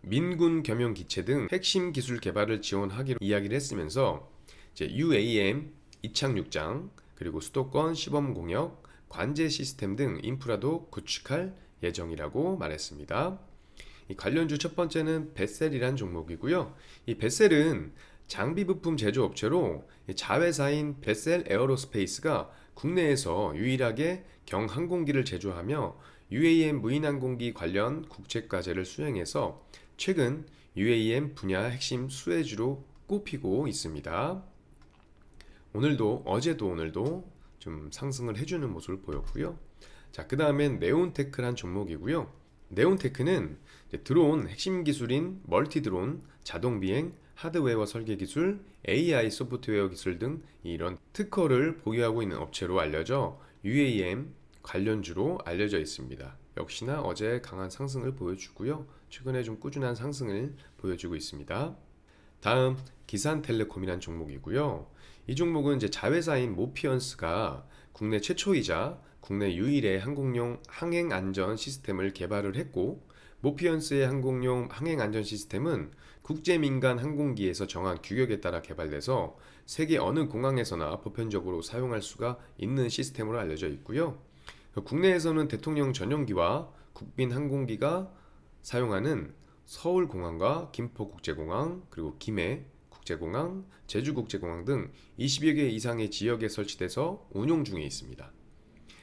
S1: 민군 겸용 기체 등 핵심 기술 개발을 지원하기로 이야기를 했으면서 이제 UAM 이착륙장 그리고 수도권 시범 공역 관제 시스템 등 인프라도 구축할 예정이라고 말했습니다. 이 관련주 첫 번째는 벳셀이란 종목이고요. 이 벳셀은 장비 부품 제조 업체로 자회사인 벳셀 에어로스페이스가 국내에서 유일하게 경항공기를 제조하며 UAM 무인항공기 관련 국제과제를 수행해서 최근 UAM 분야 핵심 수혜주로 꼽히고 있습니다. 오늘도 좀 상승을 해주는 모습을 보였고요. 자, 그 다음엔 네온테크란 종목이고요. 네온테크는 드론 핵심 기술인 멀티 드론, 자동 비행, 하드웨어 설계 기술, AI 소프트웨어 기술 등 이런 특허를 보유하고 있는 업체로 알려져 UAM 관련주로 알려져 있습니다. 역시나 어제 강한 상승을 보여주고요. 최근에 좀 꾸준한 상승을 보여주고 있습니다. 다음 기산텔레콤이란 종목이고요. 이 종목은 이제 자회사인 모피언스가 국내 최초이자 국내 유일의 항공용 항행 안전 시스템을 개발을 했고, 모피언스의 항공용 항행 안전 시스템은 국제 민간 항공기에서 정한 규격에 따라 개발돼서 세계 어느 공항에서나 보편적으로 사용할 수가 있는 시스템으로 알려져 있고요. 국내에서는 대통령 전용기와 국빈 항공기가 사용하는 서울공항과 김포국제공항, 그리고 김해 국제공항, 제주국제공항 등 20여 개 이상의 지역에 설치돼서 운용 중에 있습니다.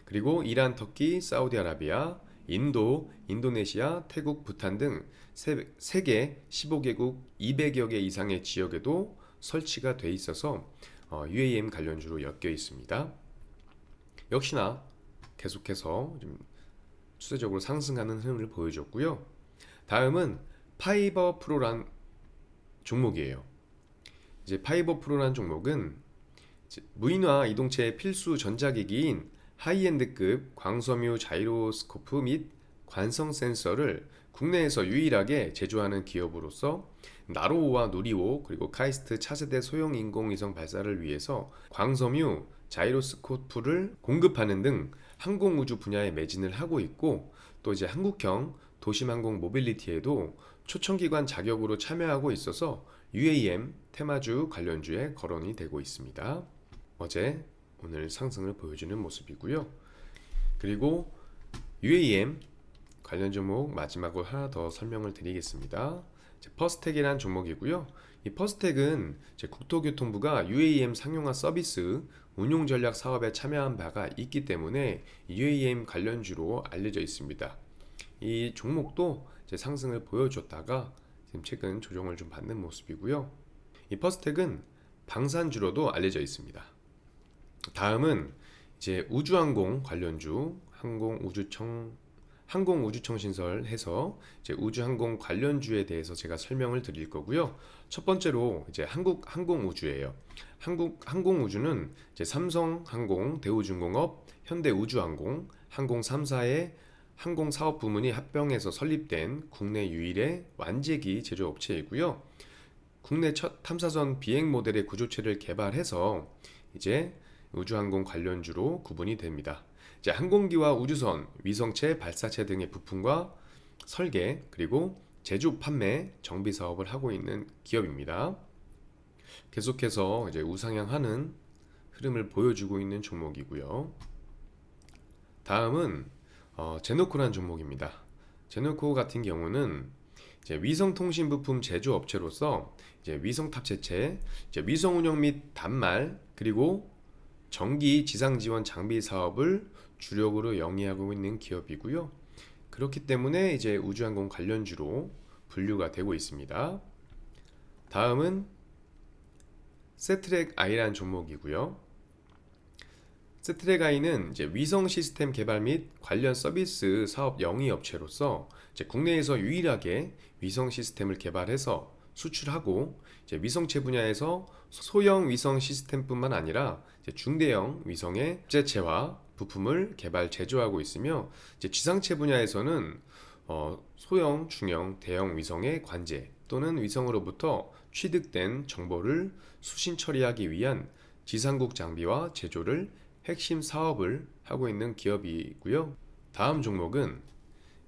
S1: 그리고 이란, 터키, 사우디아라비아, 인도, 인도네시아, 태국, 부탄 등 세계 15개국 200여 개 이상의 지역에도 설치가 돼 있어서 UAM 관련주로 엮여 있습니다. 역시나 계속해서 좀 추세적으로 상승하는 흐름을 보여줬고요. 다음은 파이버 프로란 종목이에요. 이제 파이버 프로란 종목은 무인화 이동체의 필수 전자기기인 하이엔드급 광섬유 자이로스코프 및 관성 센서를 국내에서 유일하게 제조하는 기업으로서 나로호와 누리호 그리고 카이스트 차세대 소형 인공위성 발사를 위해서 광섬유 자이로스코프를 공급하는 등 항공우주 분야에 매진을 하고 있고, 또 이제 한국형 도심항공 모빌리티에도 초청기관 자격으로 참여하고 있어서 UAM 테마주 관련주에 거론이 되고 있습니다. 어제 오늘 상승을 보여주는 모습이고요. 그리고 UAM 관련 종목 마지막으로 하나 더 설명을 드리겠습니다. 퍼스텍이라는 종목이고요. 이 퍼스텍은 국토교통부가 UAM 상용화 서비스 운용 전략 사업에 참여한 바가 있기 때문에 UAM 관련주로 알려져 있습니다. 이 종목도 상승을 보여줬다가 지금 최근 조정을 좀 받는 모습이고요. 이 퍼스텍은 방산주로도 알려져 있습니다. 다음은 이제 우주항공 관련주, 항공우주청 신설해서 이제 우주항공 관련주에 대해서 제가 설명을 드릴 거고요. 첫 번째로 이제 한국항공우주예요. 한국항공우주는 이제 삼성항공, 대우중공업, 현대우주항공, 항공 3사의 항공사업 부문이 합병해서 설립된 국내 유일의 완제기 제조업체이고요. 국내 첫 탐사선 비행 모델의 구조체를 개발해서 이제 우주항공 관련주로 구분이 됩니다. 이제 항공기와 우주선, 위성체, 발사체 등의 부품과 설계, 그리고 제조, 판매, 정비 사업을 하고 있는 기업입니다. 계속해서 이제 우상향하는 흐름을 보여주고 있는 종목이고요. 다음은 제노코라는 종목입니다. 제노코 같은 경우는 이제 위성 통신 부품 제조업체로서 이제 위성 탑재체, 이제 위성 운영 및 단말, 그리고 정기 지상 지원 장비 사업을 주력으로 영위하고 있는 기업이고요. 그렇기 때문에 이제 우주항공 관련주로 분류가 되고 있습니다. 다음은 세트랙 I라는 종목이고요. 세트랙 I는 이제 위성 시스템 개발 및 관련 서비스 사업 영위 업체로서 이제 국내에서 유일하게 위성 시스템을 개발해서 수출하고 이제 위성체 분야에서 소형 위성 시스템뿐만 아니라 이제 중대형 위성의 탑재체와 부품을 개발 제조하고 있으며 이제 지상체 분야에서는 소형, 중형, 대형 위성의 관제 또는 위성으로부터 취득된 정보를 수신 처리하기 위한 지상국 장비와 제조를 핵심 사업을 하고 있는 기업이고요. 다음 종목은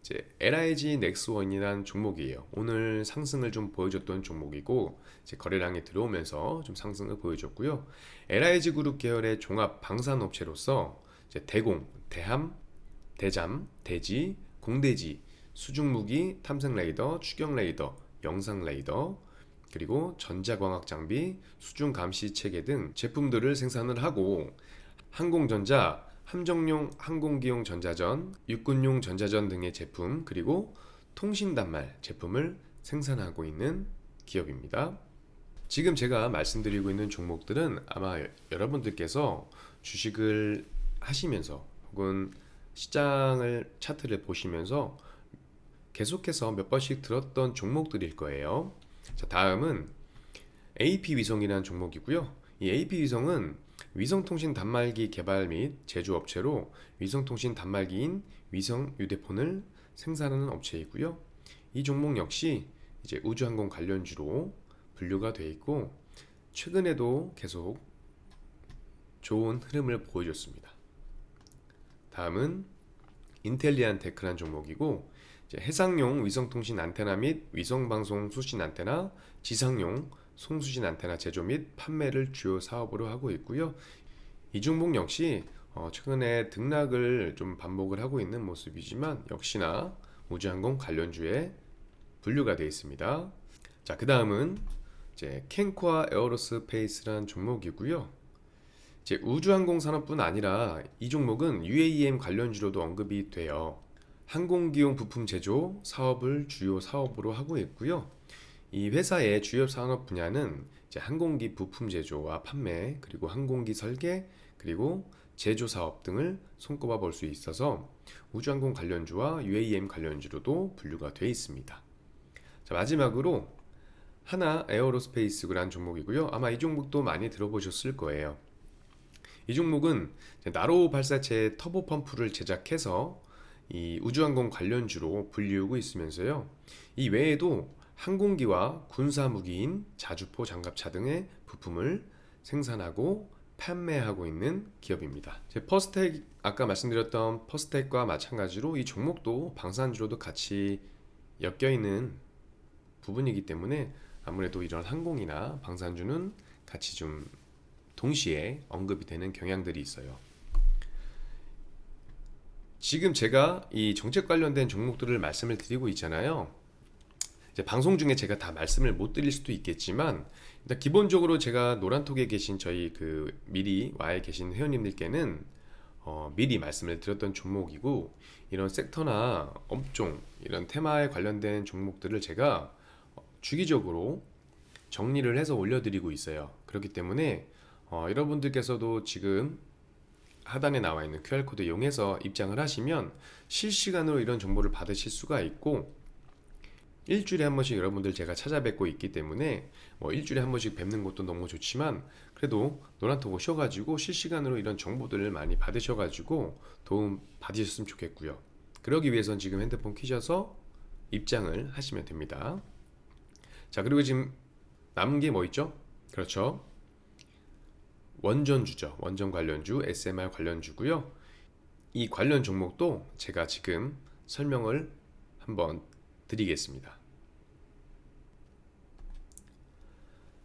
S1: 이제 LIG 넥스원이라는 종목이에요. 오늘 상승을 좀 보여줬던 종목이고 이제 거래량이 들어오면서 좀 상승을 보여줬고요. LIG 그룹 계열의 종합 방산업체로서 이제 대공, 대함, 대잠, 대지, 공대지, 수중무기, 탐색 레이더, 추경 레이더, 영상 레이더, 그리고 전자광학 장비, 수중 감시 체계 등 제품들을 생산을 하고 항공전자, 함정용 항공기용 전자전, 육군용 전자전 등의 제품, 그리고 통신단말 제품을 생산하고 있는 기업입니다. 지금 제가 말씀드리고 있는 종목들은 아마 여러분들께서 주식을 하시면서 혹은 시장을 차트를 보시면서 계속해서 몇 번씩 들었던 종목들일 거예요. 자, 다음은 AP위성이라는 종목이고요. 이 AP위성은 위성통신 단말기 개발 및 제조업체로 위성통신 단말기인 위성 휴대폰을 생산하는 업체이고요. 이 종목 역시 이제 우주항공 관련주로 분류가 되어 있고 최근에도 계속 좋은 흐름을 보여줬습니다. 다음은 인텔리안테크라는 종목이고 이제 해상용 위성통신 안테나 및 위성방송 수신 안테나, 지상용 송수신 안테나 제조 및 판매를 주요 사업으로 하고 있고요. 이 종목 역시 최근에 등락을 좀 반복을 하고 있는 모습이지만 역시나 우주항공 관련주에 분류가 되어 있습니다. 자, 그 다음은 이제 캔코아 에어로스페이스라는 종목이고요. 이제 우주항공 산업뿐 아니라 이 종목은 UAM 관련주로도 언급이 돼요. 항공기용 부품 제조 사업을 주요 사업으로 하고 있고요. 이 회사의 주요 산업 분야는 이제 항공기 부품 제조와 판매, 그리고 항공기 설계, 그리고 제조 사업 등을 손꼽아 볼 수 있어서 우주항공 관련주와 UAM 관련주로도 분류가 되어 있습니다. 자, 마지막으로 하나 에어로스페이스라는 종목이고요. 아마 이 종목도 많이 들어보셨을 거예요. 이 종목은 나로 발사체 터보 펌프를 제작해서 이 우주항공 관련주로 불리우고 있으면서요. 이 외에도 항공기와 군사무기인 자주포 장갑차 등의 부품을 생산하고 판매하고 있는 기업입니다. 퍼스텍, 아까 말씀드렸던 퍼스텍과 마찬가지로 이 종목도 방산주로도 같이 엮여있는 부분이기 때문에 아무래도 이런 항공이나 방산주는 같이 좀 동시에 언급이 되는 경향들이 있어요. 지금 제가 이 정책 관련된 종목들을 말씀을 드리고 있잖아요. 이제 방송 중에 제가 다 말씀을 못 드릴 수도 있겠지만 일단 기본적으로 제가 노란톡에 계신 저희 그 미리 와에 계신 회원님들께는 미리 말씀을 드렸던 종목이고 이런 섹터나 업종 이런 테마에 관련된 종목들을 제가 주기적으로 정리를 해서 올려드리고 있어요. 그렇기 때문에 여러분들께서도 지금 하단에 나와 있는 QR코드 이용해서 입장을 하시면 실시간으로 이런 정보를 받으실 수가 있고 일주일에 한 번씩 여러분들 제가 찾아뵙고 있기 때문에 일주일에 한 번씩 뵙는 것도 너무 좋지만 그래도 노란톡 오셔가지고 실시간으로 이런 정보들을 많이 받으셔가지고 도움 받으셨으면 좋겠고요. 그러기 위해선 지금 핸드폰 켜셔서 입장을 하시면 됩니다. 자, 그리고 지금 남은 게 뭐 있죠? 그렇죠. 원전주죠. 원전 관련주, SMR 관련주고요. 이 관련 종목도 제가 지금 설명을 한번 드리겠습니다.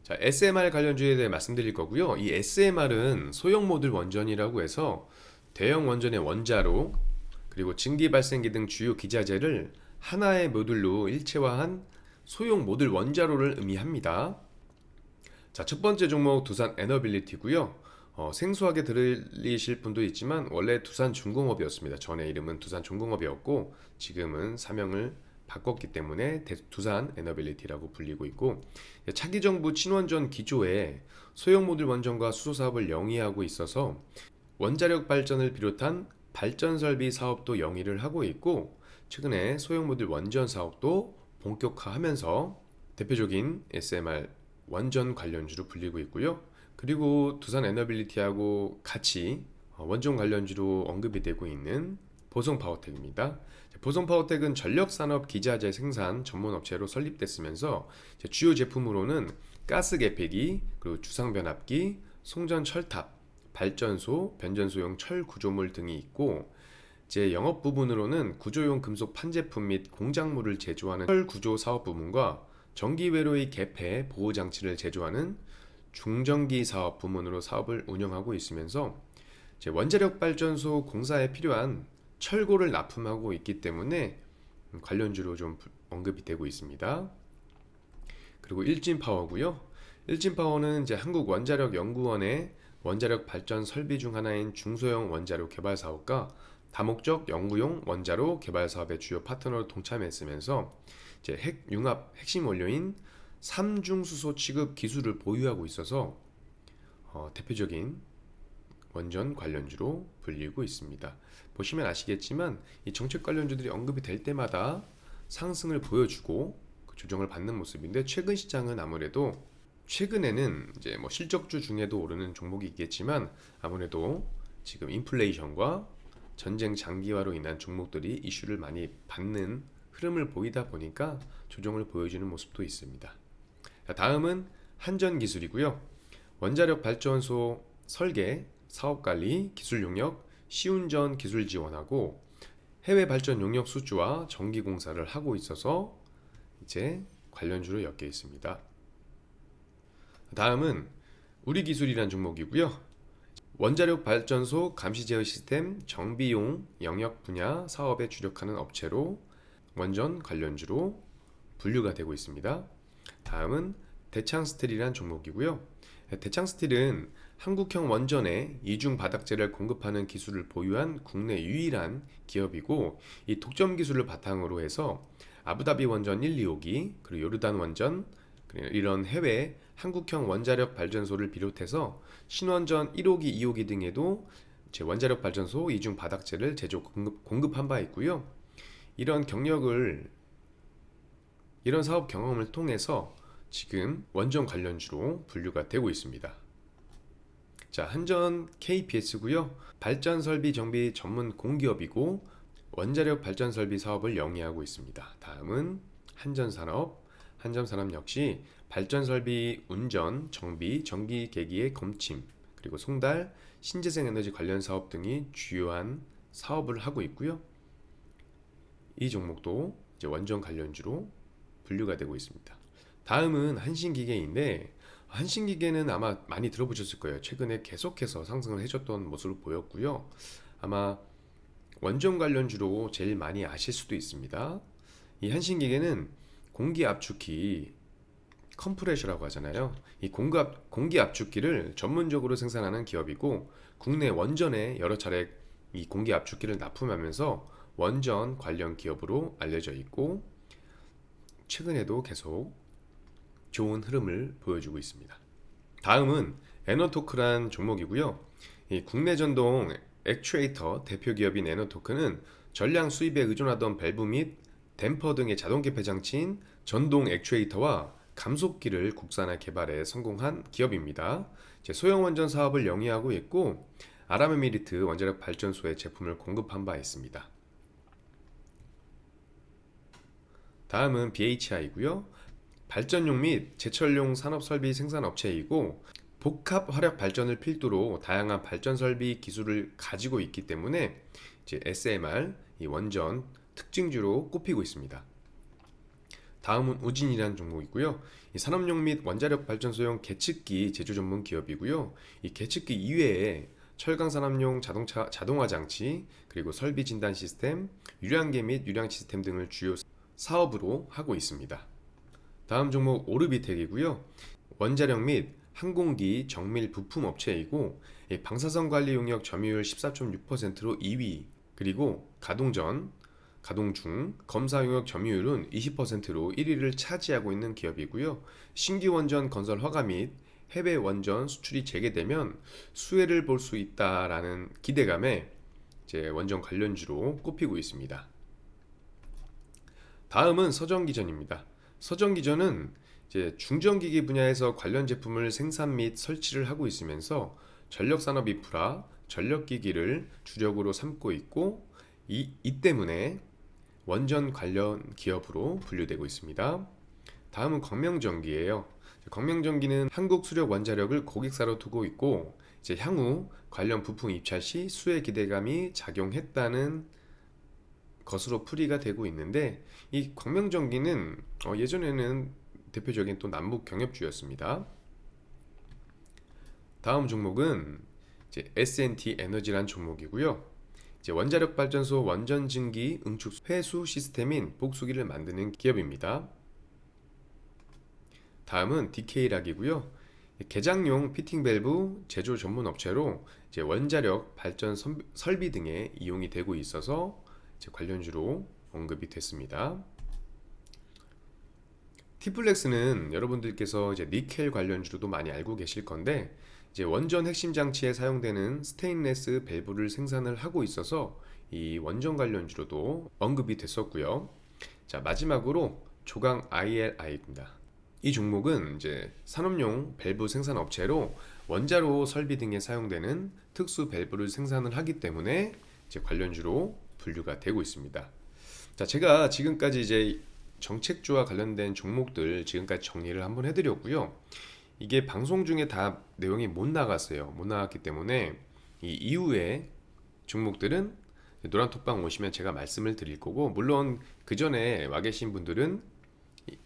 S1: 자, SMR 관련주에 대해 말씀드릴 거고요. 이 SMR은 소형 모듈 원전이라고 해서 대형 원전의 원자로 그리고 증기 발생기 등 주요 기자재를 하나의 모듈로 일체화한 소형 모듈 원자로를 의미합니다. 자, 첫 번째 종목 두산 에너빌리티고요. 생소하게 들리실 분도 있지만 원래 두산중공업이었습니다. 전에 이름은 두산중공업이었고 지금은 사명을 바꿨기 때문에 두산 에너빌리티라고 불리고 있고, 차기 정부 친원전 기조에 소형 모듈 원전과 수소 사업을 영위하고 있어서 원자력 발전을 비롯한 발전 설비 사업도 영위를 하고 있고, 최근에 소형 모듈 원전 사업도 본격화하면서 대표적인 SMR 원전 관련주로 불리고 있고요. 그리고 두산 에너빌리티하고 같이 원전 관련주로 언급이 되고 있는 보성파워텍입니다. 보성파워텍은 전력산업 기자재 생산 전문 업체로 설립됐으면서 주요 제품으로는 가스 개폐기, 그리고 주상변압기, 송전 철탑, 발전소, 변전소용 철 구조물 등이 있고, 제 영업 부분으로는 구조용 금속 판제품 및 공작물을 제조하는 철 구조 사업 부문과 전기 회로의 개폐 보호 장치를 제조하는 중전기 사업 부문으로 사업을 운영하고 있으면서 원자력 발전소 공사에 필요한 철골을 납품하고 있기 때문에 관련주로 좀 언급이 되고 있습니다. 그리고 일진파워고요. 일진파워는 이제 한국원자력연구원의 원자력 발전 설비 중 하나인 중소형 원자로 개발 사업과 다목적 연구용 원자로 개발 사업의 주요 파트너로 동참했으면서 이제 핵융합 핵심 원료인 삼중수소 취급 기술을 보유하고 있어서 대표적인 원전 관련주로 불리고 있습니다. 보시면 아시겠지만 이 정책 관련주들이 언급이 될 때마다 상승을 보여주고 그 조정을 받는 모습인데, 최근 시장은 아무래도 최근에는 이제 뭐 실적주 중에도 오르는 종목이 있겠지만 아무래도 지금 인플레이션과 전쟁 장기화로 인한 종목들이 이슈를 많이 받는 흐름을 보이다 보니까 조정을 보여주는 모습도 있습니다. 다음은 한전기술이고요. 원자력 발전소 설계, 사업관리, 기술 용역, 시운전 기술 지원하고 해외 발전 용역 수주와 정기 공사를 하고 있어서 이제 관련주로 엮여 있습니다. 다음은 우리기술이라는 종목이고요. 원자력 발전소 감시 제어 시스템 정비용 영역 분야 사업에 주력하는 업체로 원전 관련주로 분류가 되고 있습니다. 다음은 대창스틸이라는 종목이고요. 대창스틸은 한국형 원전에 이중 바닥재를 공급하는 기술을 보유한 국내 유일한 기업이고, 이 독점 기술을 바탕으로 해서 아부다비 원전 1, 2호기, 그리고 요르단 원전, 이런 해외 한국형 원자력 발전소를 비롯해서 신원전 1호기, 2호기 등에도 원자력 발전소 이중 바닥재를 제조 공급한 바 있고요. 이런 사업 경험을 통해서 지금 원전 관련주로 분류가 되고 있습니다. 자, 한전 KPS고요. 발전 설비 정비 전문 공기업이고 원자력 발전 설비 사업을 영위하고 있습니다. 다음은 한전산업. 한전산업 역시 발전 설비 운전, 정비, 전기 계기의 검침, 그리고 송달, 신재생 에너지 관련 사업 등이 주요한 사업을 하고 있고요. 이 종목도 이제 원전 관련주로 분류가 되고 있습니다. 다음은 한신기계인데, 한신기계는 아마 많이 들어보셨을 거예요. 최근에 계속해서 상승을 해줬던 모습을 보였고요. 아마 원전 관련주로 제일 많이 아실 수도 있습니다. 이 한신기계는 공기 압축기, 컴프레셔라고 하잖아요. 이 공기 압축기를 전문적으로 생산하는 기업이고, 국내 원전에 여러 차례 이 공기 압축기를 납품하면서 원전 관련 기업으로 알려져 있고, 최근에도 계속 좋은 흐름을 보여주고 있습니다. 다음은 에너토크란 종목이고요. 이 국내 전동 액추에이터 대표 기업인 에너토크는 전량 수입에 의존하던 밸브 및 댐퍼 등의 자동 개폐 장치인 전동 액추에이터와 감속기를 국산화 개발에 성공한 기업입니다. 소형 원전 사업을 영위하고 있고 아랍에미리트 원자력 발전소에 제품을 공급한 바 있습니다. 다음은 BHI고요. 발전용 및 제철용 산업설비 생산업체이고 복합 화력 발전을 필두로 다양한 발전 설비 기술을 가지고 있기 때문에 이제 SMR 이 원전 특징주로 꼽히고 있습니다. 다음은 우진이라는 종목이고요. 이 산업용 및 원자력 발전소용 계측기 제조 전문 기업이고요. 이 계측기 이외에 철강 산업용 자동화 장치, 그리고 설비 진단 시스템, 유량계 및 유량 시스템 등을 주요 사업으로 하고 있습니다. 다음 종목 오르비텍이고요. 원자력 및 항공기 정밀 부품 업체이고 이 방사선 관리 용역 점유율 14.6%로 2위, 그리고 가동 전, 가동 중 검사 용역 점유율은 20%로 1위를 차지하고 있는 기업이고요. 신규 원전 건설 허가 및 해외 원전 수출이 재개되면 수혜를 볼 수 있다라는 기대감에 이제 원전 관련주로 꼽히고 있습니다. 다음은 서정기전입니다. 서정기전은 이제 중전기기 분야에서 관련 제품을 생산 및 설치를 하고 있으면서 전력산업 인프라, 전력기기를 주력으로 삼고 있고 이 때문에 원전 관련 기업으로 분류되고 있습니다. 다음은 광명전기예요. 광명전기는 한국수력원자력을 고객사로 두고 있고 이제 향후 관련 부품 입찰 시 수혜 기대감이 작용했다는 것으로 풀이가 되고 있는데, 이 광명전기는 예전에는 대표적인 또 남북 경협주였습니다. 다음 종목은 이제 S&T 에너지란 종목이고요. 이제 원자력 발전소 원전 증기 응축 회수 시스템인 복수기를 만드는 기업입니다. 다음은 DK락이고요. 개장용 피팅 밸브 제조 전문 업체로 이제 원자력 발전 설비 등에 이용이 되고 있어서 이제 관련주로 언급이 됐습니다. 티플렉스는 여러분들께서 이제 니켈 관련주로도 많이 알고 계실 건데, 이제 원전 핵심 장치에 사용되는 스테인레스 밸브를 생산을 하고 있어서 이 원전 관련주로도 언급이 됐었고요. 자, 마지막으로 조강 ILI입니다. 이 종목은 이제 산업용 밸브 생산 업체로 원자로 설비 등에 사용되는 특수 밸브를 생산을 하기 때문에 이제 관련주로 분류가 되고 있습니다. 자, 제가 지금까지 이제 정책주와 관련된 종목들 지금까지 정리를 한번 해드렸고요. 이게 방송 중에 다 내용이 못 나갔어요. 못 나갔기 때문에 이 이후에 종목들은 노란톡방 오시면 제가 말씀을 드릴 거고, 물론 그 전에 와 계신 분들은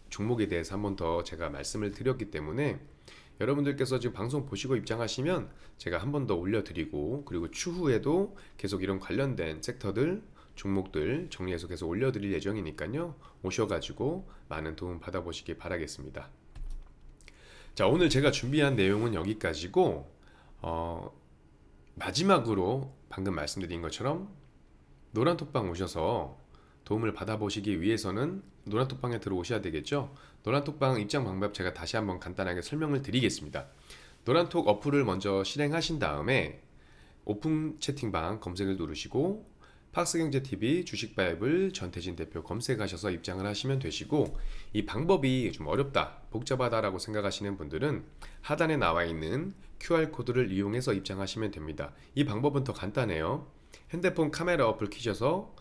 S1: 종목에 대해서 한번 더 제가 말씀을 드렸기 때문에 여러분들께서 지금 방송 보시고 입장하시면 제가 한 번 더 올려드리고, 그리고 추후에도 계속 이런 관련된 섹터들, 종목들 정리해서 계속 올려드릴 예정이니까요. 오셔가지고 많은 도움 받아보시기 바라겠습니다. 자, 오늘 제가 준비한 내용은 여기까지고, 마지막으로 방금 말씀드린 것처럼 노란톡방 오셔서 도움을 받아보시기 위해서는 노란톡방에 들어오셔야 되겠죠. 노란톡방 입장 방법 제가 다시 한번 간단하게 설명을 드리겠습니다. 노란톡 어플을 먼저 실행하신 다음에 오픈 채팅방 검색을 누르시고 팍스경제TV 주식바이블 전태진 대표 검색하셔서 입장을 하시면 되시고, 이 방법이 좀 어렵다, 복잡하다라고 생각하시는 분들은 하단에 나와 있는 QR코드를 이용해서 입장하시면 됩니다. 이 방법은 더 간단해요. 핸드폰 카메라 어플 켜셔서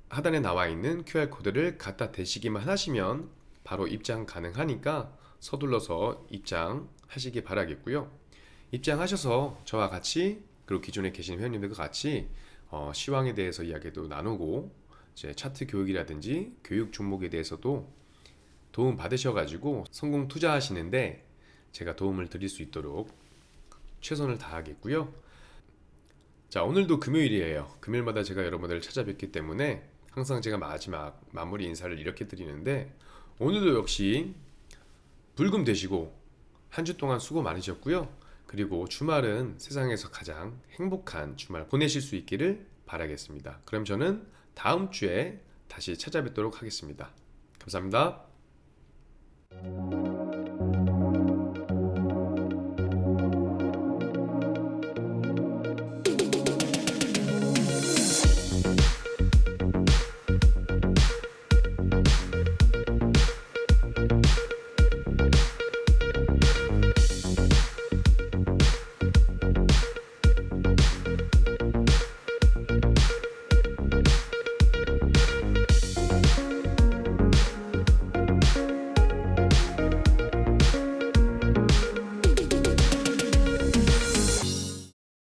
S1: 하단에 나와 있는 QR코드를 갖다 대시기만 하시면 바로 입장 가능하니까 서둘러서 입장하시기 바라겠고요. 입장하셔서 저와 같이, 그리고 기존에 계신 회원님들과 같이 시황에 대해서 이야기도 나누고, 이제 차트 교육이라든지 교육 종목에 대해서도 도움 받으셔가지고 성공 투자하시는데 제가 도움을 드릴 수 있도록 최선을 다하겠고요. 자, 오늘도 금요일이에요. 금요일마다 제가 여러분들을 찾아뵙기 때문에 항상 제가 마지막 마무리 인사를 이렇게 드리는데, 오늘도 역시 불금 되시고 한 주 동안 수고 많으셨고요. 그리고 주말은 세상에서 가장 행복한 주말 보내실 수 있기를 바라겠습니다. 그럼 저는 다음 주에 다시 찾아뵙도록 하겠습니다. 감사합니다.